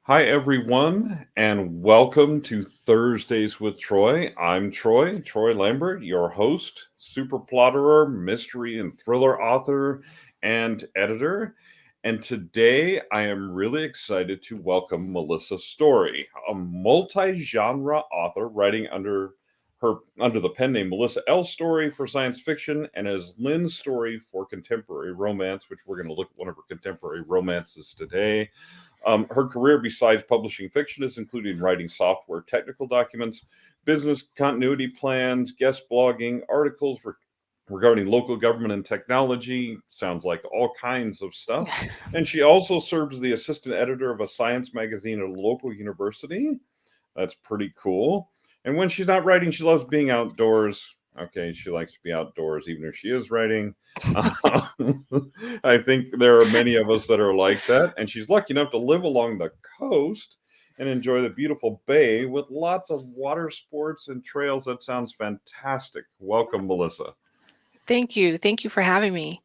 Hi, everyone, and welcome to Thursdays with Troy. I'm Troy Lambert, your host, super plotterer, mystery and thriller author, and editor. And today I am really excited to welcome Milissa Story, a multi-genre author writing under the pen name Milissa L Story for science fiction and as Lynn's Story for contemporary romance, which we're going to look at one of her contemporary romances today. Her career, besides publishing fiction, is including writing software technical documents, business continuity plans, guest blogging, articles regarding local government and technology. Sounds like all kinds of stuff. And she also served as the assistant editor of a science magazine at a local university. That's pretty cool. And when she's not writing, she loves being outdoors. Okay, she likes to be outdoors, even if she is writing. I think there are many of us that are like that. And she's lucky enough to live along the coast and enjoy the beautiful bay with lots of water sports and trails. That sounds fantastic. Welcome, Melissa. Thank you. Thank you for having me.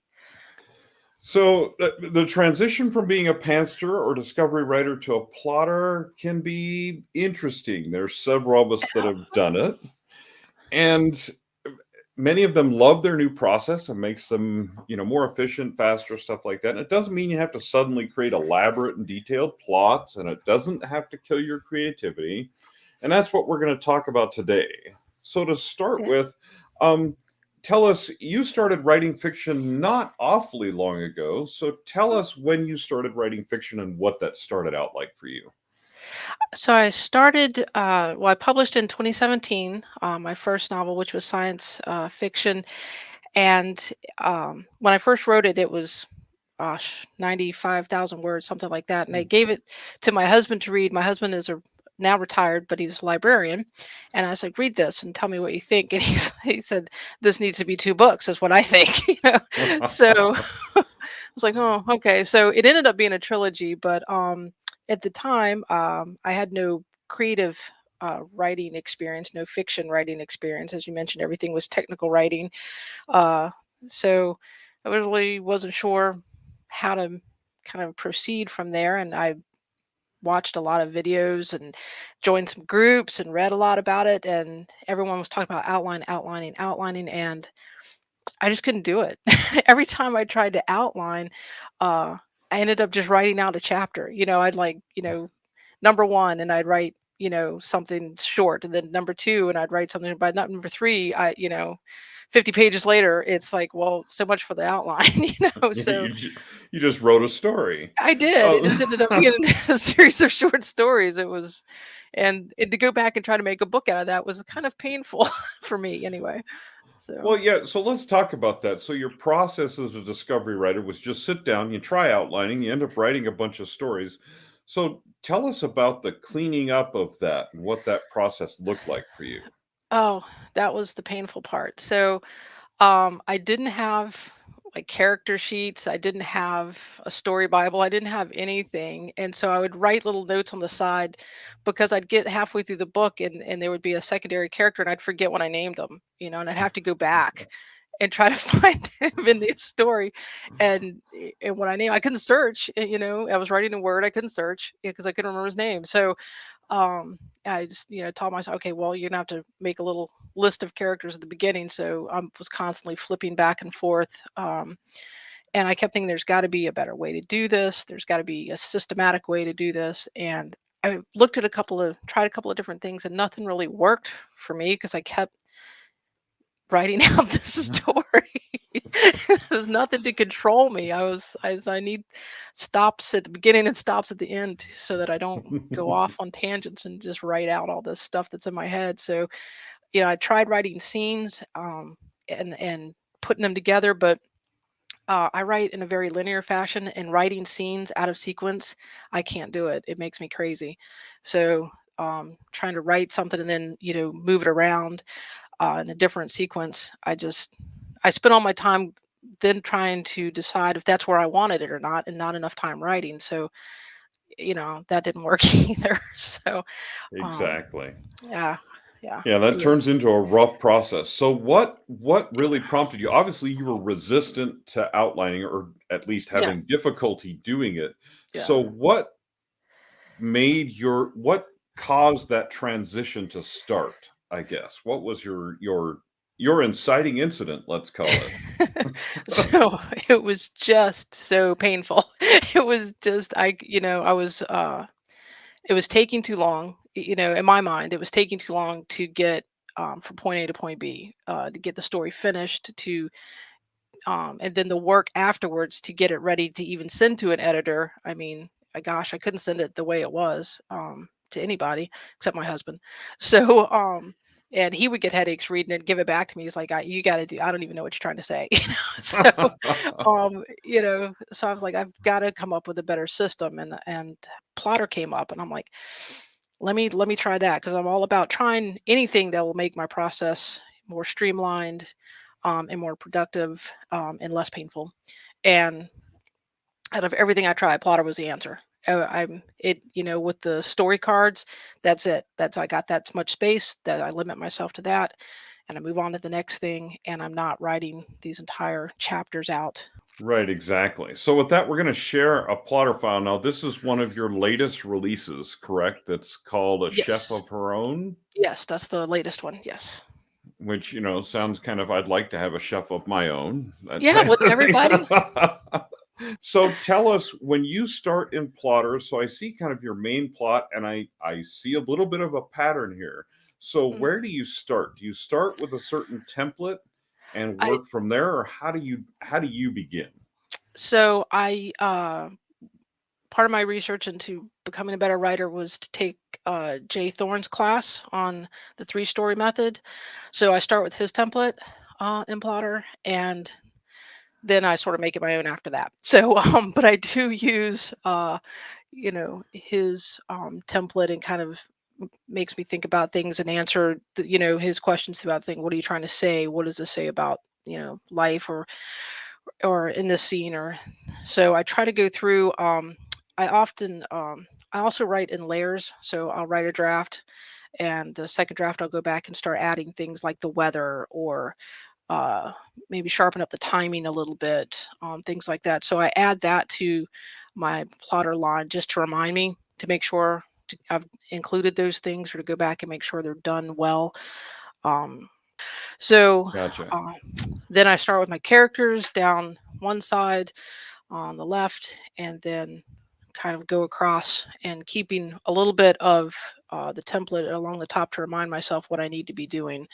So, the transition from being a pantser or discovery writer to a plotter can be interesting. There's several of us that have done it. And many of them love their new process and makes them more efficient, faster, stuff like that. And it doesn't mean you have to suddenly create elaborate and detailed plots, and it doesn't have to kill your creativity. And that's what we're going to talk about today. So to start Yeah. with, tell us, you started writing fiction not awfully long ago, so tell us when you started writing fiction and what that started out like for you. So I started, I published in 2017, my first novel, which was science fiction. And when I first wrote it, it was, 95,000 words, something like that. And I gave it to my husband to read. My husband is now retired, but he's a librarian. And I was like, read this and tell me what you think. And he said, this needs to be two books, is what I think. So I was like, oh, okay. So it ended up being a trilogy, but at the time, I had no creative writing experience, no fiction writing experience. As you mentioned, everything was technical writing. Uh, so I really wasn't sure how to kind of proceed from there. And I watched a lot of videos and joined some groups and read a lot about it. And everyone was talking about outlining. And I just couldn't do it. Every time I tried to outline, uh, I ended up just writing out a chapter. I'd like, number one, and I'd write, something short, and then number two, and I'd write something by number three. 50 pages later, it's like, well, so much for the outline, So You just wrote a story. I did. It Uh, just ended up being a series of short stories. And to go back and try to make a book out of that was kind of painful for me anyway. So. Well, yeah, so let's talk about that. So your process as a discovery writer was just sit down, you try outlining, you end up writing a bunch of stories. So tell us about the cleaning up of that and what that process looked like for you. Oh, that was the painful part. So, I didn't have like character sheets. I didn't have a story Bible. I didn't have anything. And so I would write little notes on the side because I'd get halfway through the book and there would be a secondary character and I'd forget what I named them, and I'd have to go back and try to find him in the story. And when I named, I couldn't search, I was writing a word, I couldn't search because I couldn't remember his name. So um I just told myself, okay, well, you're gonna have to make a little list of characters at the beginning. So I was constantly flipping back and forth, and I kept thinking there's got to be a better way to do this, there's got to be a systematic way to do this. And I looked at tried a couple of different things, and nothing really worked for me because I kept writing out this story. There was nothing to control me. I need stops at the beginning and stops at the end so that I don't go off on tangents and just write out all this stuff that's in my head. So, I tried writing scenes, and putting them together, but I write in a very linear fashion, and writing scenes out of sequence, I can't do it. It makes me crazy. So, trying to write something and then move it around in a different sequence. I spent all my time then trying to decide if that's where I wanted it or not, and not enough time writing. So, that didn't work either. So, um, Exactly. yeah, yeah, Yeah, that yeah, turns into a rough process. So what really prompted you? Obviously, you were resistant to outlining or at least yeah, having difficulty doing it. yeah. So what caused that transition to start, I guess? What was your inciting incident, let's call it? So it was just so painful. It was just I was it was taking too long, in my mind. It was taking too long to get from point A to point B, to get the story finished, to and then the work afterwards to get it ready to even send to an editor. I mean, gosh, I couldn't send it the way it was, to anybody except my husband. So, and he would get headaches reading it, give it back to me. He's like, "You got to do. I don't even know what you're trying to say." So, so I was like, I've got to come up with a better system, and Plottr came up, and I'm like, let me try that, because I'm all about trying anything that will make my process more streamlined, and more productive, and less painful. And out of everything I tried, Plotter was the answer. I'm it, with the story cards, that's it. I got that much space that I limit myself to that, and I move on to the next thing, and I'm not writing these entire chapters out. Right, exactly. So with that, we're going to share a plotter file. Now, this is one of your latest releases, correct? That's called A Chef Yes. of Her Own, Yes, that's the latest one. Yes. which, sounds kind of, I'd like to have a chef of my own, that Yeah, type wouldn't of thing. everybody? So tell us, when you start in Plotter, so I see kind of your main plot, and I see a little bit of a pattern here. So Mm. where do you start? Do you start with a certain template and I work from there, or how do you begin? so I Part of my research into becoming a better writer was to take Jay Thorne's class on the three-story method. So I start with his template in Plotter, and then I sort of make it my own after that. So, but I do use, his template, and kind of makes me think about things and answer, his questions about things. What are you trying to say? What does this say about, life, or in this scene? Or so I try to go through. I often I also write in layers, so I'll write a draft, and the second draft I'll go back and start adding things like the weather, or uh, maybe sharpen up the timing a little bit, things like that. So I add that to my plotter line, just to remind me to make sure I've included those things, or to go back and make sure they're done well. Um, so Gotcha. uh, then I start with my characters down one side on the left, and then kind of go across, and keeping a little bit of the template along the top to remind myself what I need to be doing,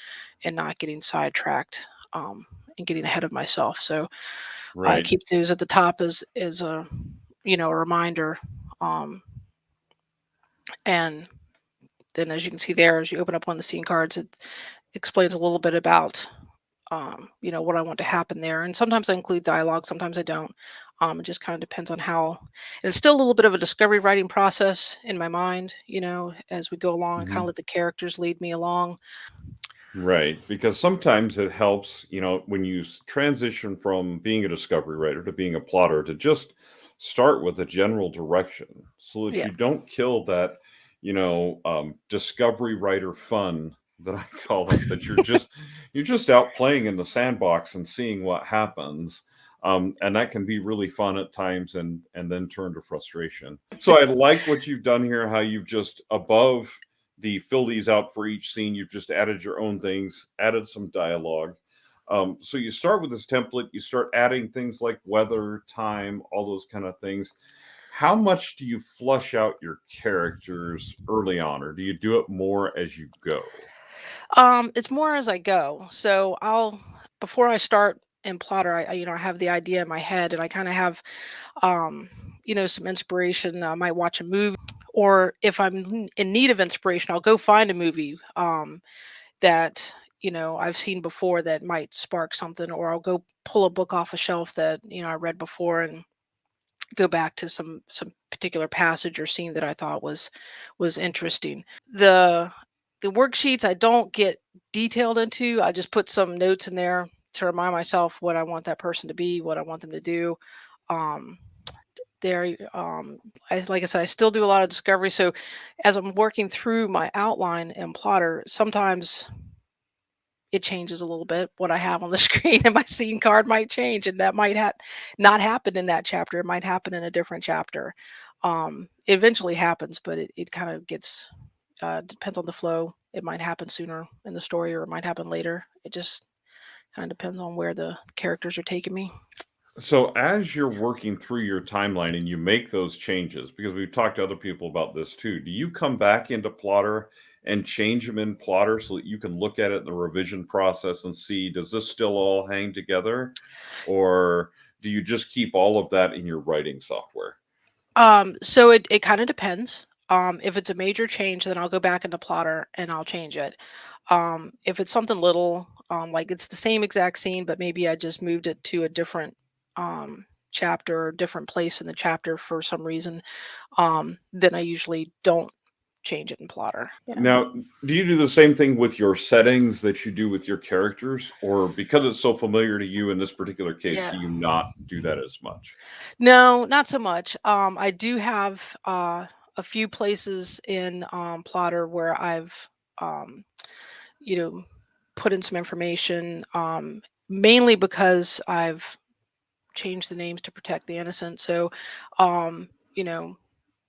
and not getting sidetracked, and getting ahead of myself. So I Right. keep those at the top as a a reminder. Um, and then, as you can see there, as you open up one of the scene cards, it explains a little bit about what I want to happen there. And sometimes I include dialogue, sometimes I don't. It just kind of depends on how. And it's still a little bit of a discovery writing process in my mind, as we go along, and kind of Mhm. let the characters lead me along. Right, because sometimes it helps, when you transition from being a discovery writer to being a plotter, to just start with a general direction so that Yeah. you don't kill that, discovery writer fun that I call it, that you're just out playing in the sandbox and seeing what happens. And that can be really fun at times, and then turn to frustration. So I like what you've done here, how you've just above the fill these out for each scene. You've just added your own things, added some dialogue. So you start with this template, you start adding things like weather, time, all those kind of things. How much do you flush out your characters early on, or do you do it more as you go? It's more as I go. So I'll before I start in Plotter, I have the idea in my head, and I kind of have some inspiration. I might watch a movie, or if I'm in need of inspiration, I'll go find a movie that I've seen before, that might spark something, or I'll go pull a book off a shelf that I read before, and go back to some particular passage or scene that I thought was interesting. The worksheets I don't get detailed into. I just put some notes in there to remind myself what I want that person to be, what I want them to do. Um, there, like I said, I still do a lot of discovery. So as I'm working through my outline and plotter, sometimes it changes a little bit what I have on the screen, and my scene card might change, and that might not happen in that chapter. It might happen in a different chapter. It eventually happens, but it kind of gets depends on the flow. It might happen sooner in the story, or it might happen later. It just kind of depends on where the characters are taking me. So as you're working through your timeline and you make those changes, because we've talked to other people about this too, do you come back into Plotter and change them in Plotter so that you can look at it in the revision process and see, does this still all hang together? Or do you just keep all of that in your writing software? So it kind of depends. If it's a major change, then I'll go back into Plotter and I'll change it. If it's something little, like it's the same exact scene, but maybe I just moved it to a different chapter or different place in the chapter for some reason, then I usually don't change it in Plotter. Yeah. Now, do you do the same thing with your settings that you do with your characters? Or because it's so familiar to you in this particular case, Yeah. do you not do that as much? No, not so much. I do have a few places in Plotter where I've, um, you know, put in some information, mainly because I've changed the names to protect the innocent. So, um, you know,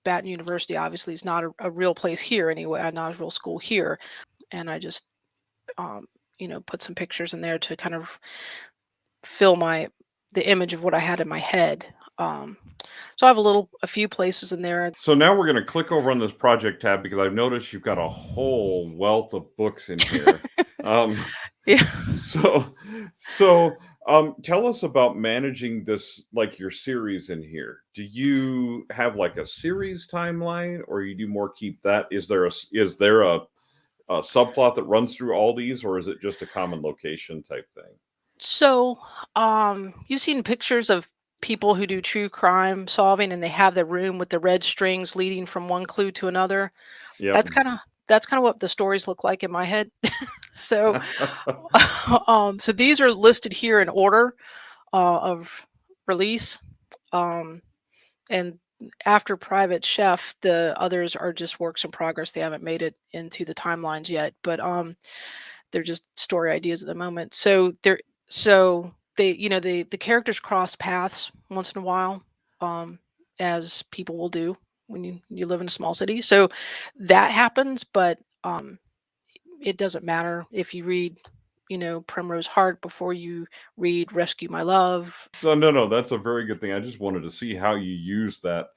Baton University obviously is not a real place here anyway, not a real school here. And I just, um, put some pictures in there to kind of fill the image of what I had in my head. Um, so I have a few places in there. So now we're going to click over on this project tab because I've noticed you've got a whole wealth of books in here. Um, Yeah. so, tell us about managing this, like your series in here. Do you have like a series timeline, or you do more keep that? Is there a subplot that runs through all these, or is it just a common location type thing? So, you've seen pictures of people who do true crime solving and they have the room with the red strings leading from one clue to another. Yep. That's kind of that's kind of what the stories look like in my head. So, so these are listed here in order of release. Um, and after Private Chef, the others are just works in progress. They haven't made it into the timelines yet, but they're just story ideas at the moment. So they the characters cross paths once in a while, um, as people will do when you live in a small city. So that happens, but it doesn't matter if you read, Primrose Heart before you read Rescue My Love. So no, that's a very good thing. I just wanted to see how you use that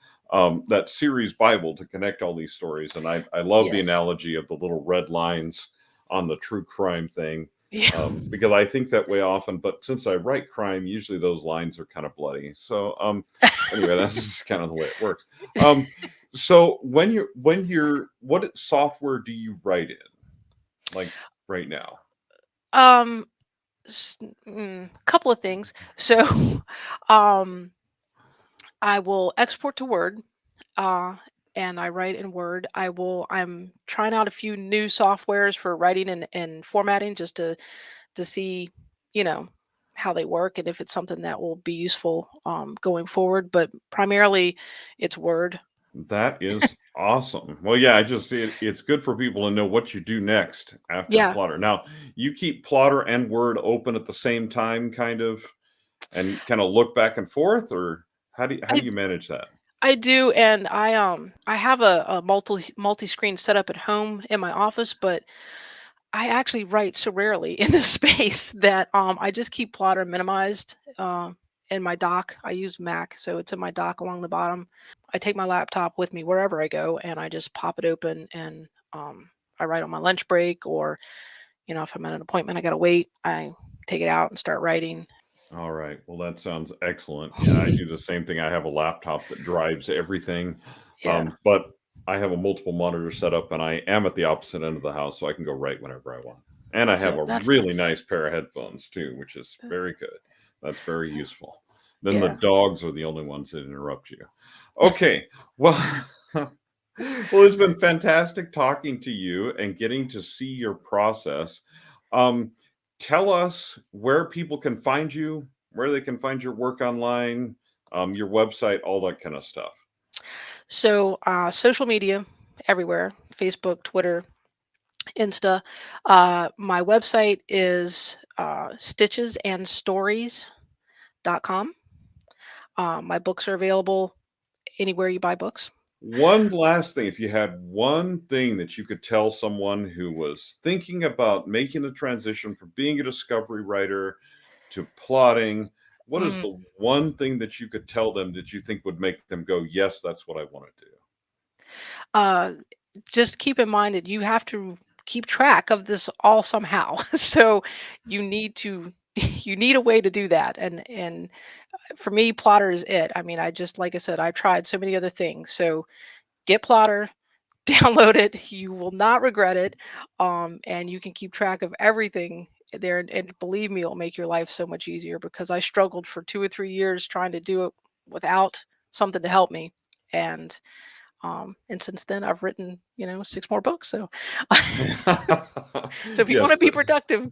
series Bible to connect all these stories, and I love the Yes. analogy of the little red lines on the true crime thing, Yeah. because I think that way often. But since I write crime, usually those lines are kind of bloody. So anyway, that's just kind of the way it works. So what software do you write in, like right now? um Couple of things. So um I will export to Word, uh, and I write in Word. I'm trying out a few new softwares for writing and formatting just to see, you know, how they work and if it's something that will be useful going forward. But primarily, it's Word. That is awesome. Well, yeah, it's good for people to know what you do next after Yeah, Plotter. Now, you keep Plotter and Word open at the same time, and kind of look back and forth, or how do I you manage that? I do, and I have a multi screen setup at home in my office, but I actually write so rarely in this space that I just keep Plotter minimized in my dock. I use Mac, so it's in my dock along the bottom. I take my laptop with me wherever I go, and I just pop it open and I write on my lunch break, or if I'm at an appointment, I gotta wait. I take it out and start writing. All right. Well, that sounds excellent. Yeah, I do the same thing. I have a laptop that drives everything, Yeah, but I have a multiple monitor setup, and I am at the opposite end of the house, so I can go right whenever I want. And I have so a that's really nice. nice pair of headphones too, which is Uh, very good. That's very useful. Then the Yeah. dogs are the only ones that interrupt you. Okay. Well, well, it's been fantastic talking to you and getting to see your process. Um, Tell us where people can find you, where they can find your work online, your website, all that kind of stuff. So social media everywhere: Facebook, Twitter, Insta. My website is stitchesandstories.com. My books are available anywhere you buy books. One last thing, if you had one thing that you could tell someone who was thinking about making the transition from being a discovery writer to plotting, what is Mm, the one thing that you could tell them that you think would make them go, yes, that's what I want to do? uh, just keep in mind that you have to keep track of this all somehow. So you need to you need a way to do that. And for me, Plotter is it. I mean, I just like I said, I've tried so many other things. So get Plotter, download it. You will not regret it. And you can keep track of everything there. And believe me, it'll make your life so much easier because I struggled for 2 or 3 years trying to do it without something to help me. And since then I've written, 6 more books. So so if you want Yes. to be productive,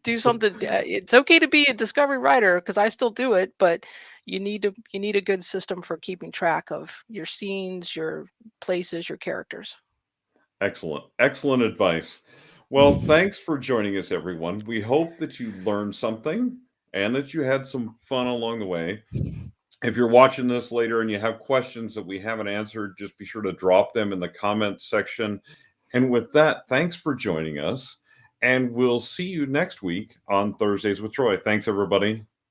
do something. It's okay to be a discovery writer because I still do it, but you need a good system for keeping track of your scenes, your places, your characters. Excellent. Excellent advice. Well, thanks for joining us, everyone. We hope that you learned something and that you had some fun along the way. If you're watching this later and you have questions that we haven't answered, just be sure to drop them in the comments section. And with that, thanks for joining us. And we'll see you next week on Thursdays with Troy. Thanks, everybody.